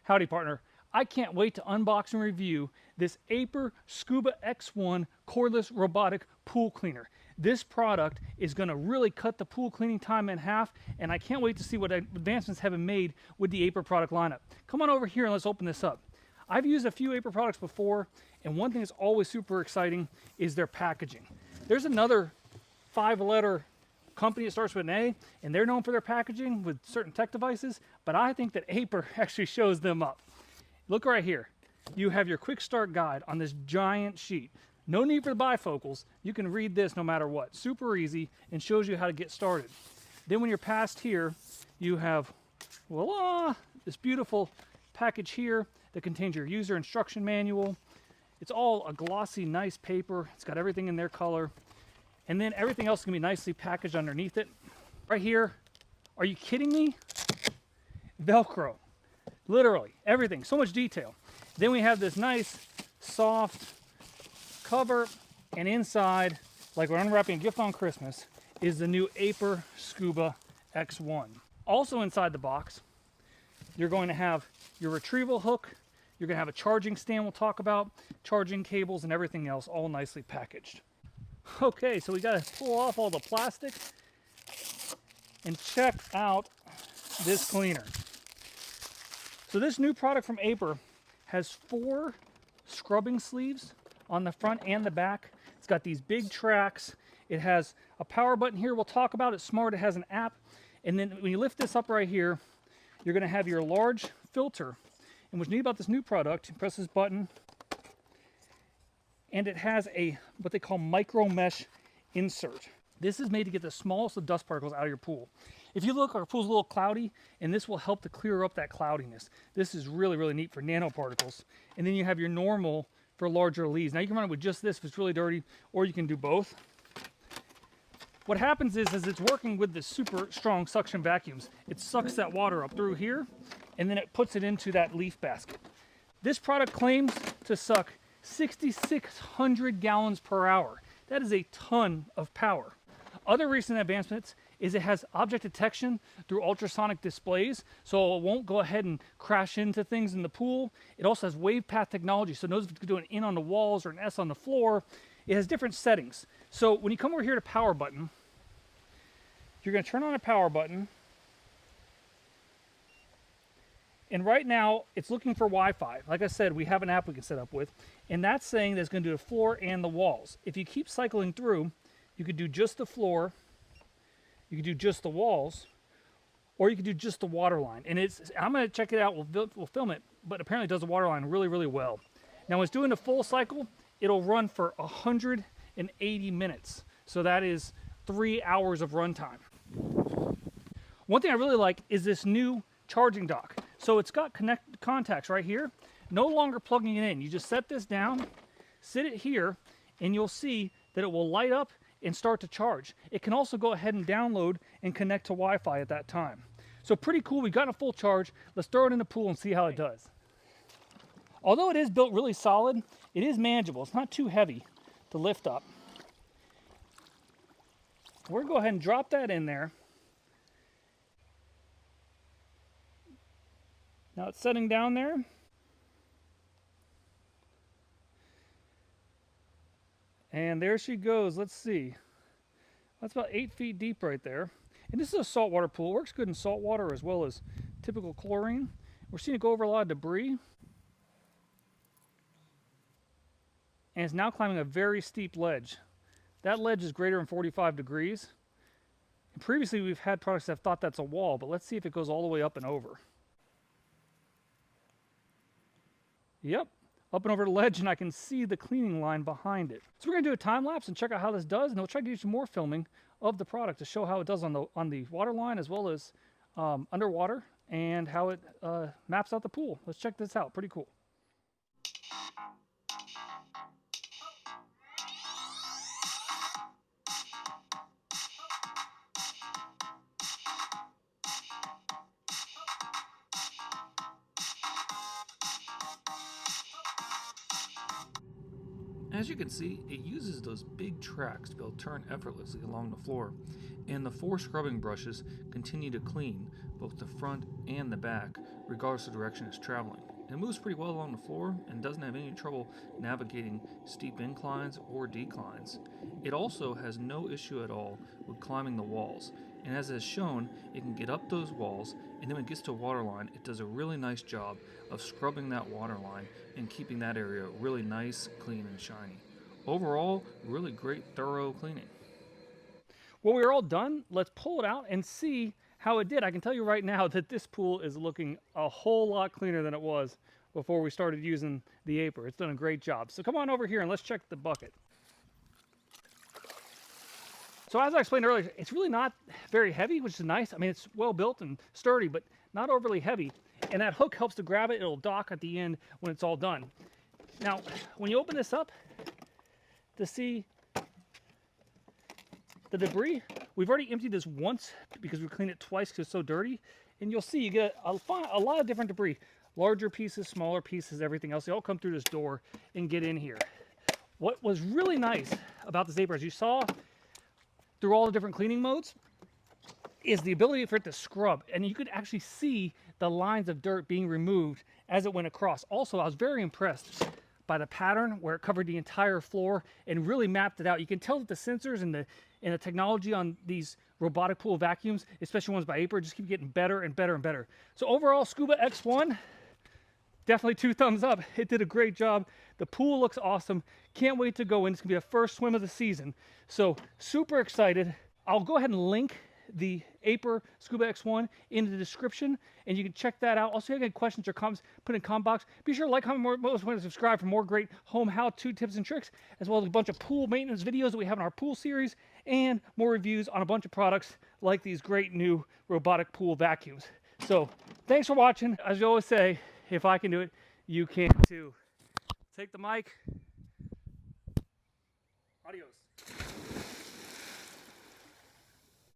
Howdy partner, I can't wait to unbox and review this Aiper Scuba X1 cordless robotic pool cleaner. This product is going to really cut the pool cleaning time in half, and I can't wait to see what advancements have been made with the Aiper product lineup. Come on over here and let's open this up. I've used a few Aiper products before, and one thing that's always super exciting is their packaging. There's another 5-letter company that starts with an A, and they're known for their packaging with certain tech devices, but I think that Aiper actually shows them up. Look right here. You have your quick start guide on this giant sheet. No need for the bifocals. You can read this no matter what. Super easy, and shows you how to get started. Then when you're past here, you have, voila, this beautiful package here that contains your user instruction manual. It's all a glossy, nice paper. It's got everything in their color. And then everything else can be nicely packaged underneath it. Right here, are you kidding me? Velcro. Literally, everything, so much detail. Then we have this nice, soft cover, and inside, like we're unwrapping a gift on Christmas, is the new Aiper Scuba X1. Also inside the box, you're going to have your retrieval hook, you're going to have a charging stand we'll talk about, charging cables, and everything else all nicely packaged. Okay, so we got to pull off all the plastic and check out this cleaner. So this new product from Aiper has 4 scrubbing sleeves on the front and the back. It's got these big tracks. It has a power button here we'll talk about. It's smart. It has an app. And then when you lift this up right here, you're going to have your large filter. And what's neat about this new product, you press this button, and it has a what they call micro mesh insert. This is made to get the smallest of dust particles out of your pool. If you look, our pool's a little cloudy, and this will help to clear up that cloudiness. This is really, really neat for nanoparticles. And then you have your normal for larger leads. Now you can run it with just this if it's really dirty, or you can do both. What happens is it's working with the super strong suction vacuums. It sucks that water up through here, and then it puts it into that leaf basket. This product claims to suck 6,600 gallons per hour. That is a ton of power. Other recent advancements is it has object detection through ultrasonic displays, so it won't go ahead and crash into things in the pool. It also has wave path technology, so it knows if it's doing an in on the walls or an S on the floor. It has different settings. So when you come over here to power button, you're going to turn on a power button. And right now, it's looking for Wi-Fi. Like I said, we have an app we can set up with. And that's saying that it's going to do the floor and the walls. If you keep cycling through, you could do just the floor, you could do just the walls, or you could do just the water line. And I'm going to check it out, we'll film it, but apparently it does the water line really, really well. Now when it's doing a full cycle, it'll run for 180 minutes. So that is 3 hours of runtime. One thing I really like is this new charging dock. So it's got contacts right here, no longer plugging it in. You just set this down, sit it here, and you'll see that it will light up and start to charge. It can also go ahead and download and connect to Wi-Fi at that time. So pretty cool. We've got a full charge. Let's throw it in the pool and see how it does. Although it is built really solid, it is manageable. It's not too heavy to lift up. We're going to go ahead and drop that in there. Now it's setting down there. And there she goes. Let's see. That's about 8 feet deep right there. And this is a saltwater pool. It works good in saltwater as well as typical chlorine. We're seeing it go over a lot of debris. And it's now climbing a very steep ledge. That ledge is greater than 45 degrees. And previously we've had products that have thought that's a wall, but let's see if it goes all the way up and over. Yep, up and over the ledge, and I can see the cleaning line behind it. So we're going to do a time lapse and check out how this does, and we'll try to do some more filming of the product to show how it does on the water line as well as underwater, and how it maps out the pool. Let's check this out. Pretty cool. As you can see, it uses those big tracks to be able to turn effortlessly along the floor, and the 4 scrubbing brushes continue to clean both the front and the back regardless of the direction it's traveling. It moves pretty well along the floor and doesn't have any trouble navigating steep inclines or declines. It also has no issue at all with climbing the walls, and as is shown, it can get up those walls, and then when it gets to a water line, it does a really nice job of scrubbing that water line and keeping that area really nice, clean, and shiny. Overall, really great, thorough cleaning. Well, we're all done. Let's pull it out and see how it did. I can tell you right now that this pool is looking a whole lot cleaner than it was before we started using the Aiper. It's done a great job. So come on over here and let's check the bucket. So as I explained earlier, it's really not very heavy, which is nice. I mean, it's well built and sturdy, but not overly heavy. And that hook helps to grab it. It'll dock at the end when it's all done. Now, when you open this up to see the debris, we've already emptied this once because we cleaned it twice because it's so dirty. And you'll see you get a lot of different debris. Larger pieces, smaller pieces, everything else. They all come through this door and get in here. What was really nice about this Aiper, as you saw through all the different cleaning modes, is the ability for it to scrub. And you could actually see the lines of dirt being removed as it went across. Also, I was very impressed by the pattern where it covered the entire floor and really mapped it out. You can tell that the sensors and the technology on these robotic pool vacuums, especially ones by Aiper, just keep getting better and better and better. So overall, Scuba X1, definitely 2 thumbs up. It did a great job. The pool looks awesome. Can't wait to go in. It's gonna be the first swim of the season. So super excited. I'll go ahead and link the Aiper Scuba X1 in the description, and you can check that out. Also, if you have any questions or comments, put in the comment box. Be sure to like, comment, most and subscribe for more great home how-to tips and tricks, as well as a bunch of pool maintenance videos that we have in our pool series, and more reviews on a bunch of products like these great new robotic pool vacuums. So, thanks for watching. As you always say, if I can do it, you can too. Take the mic.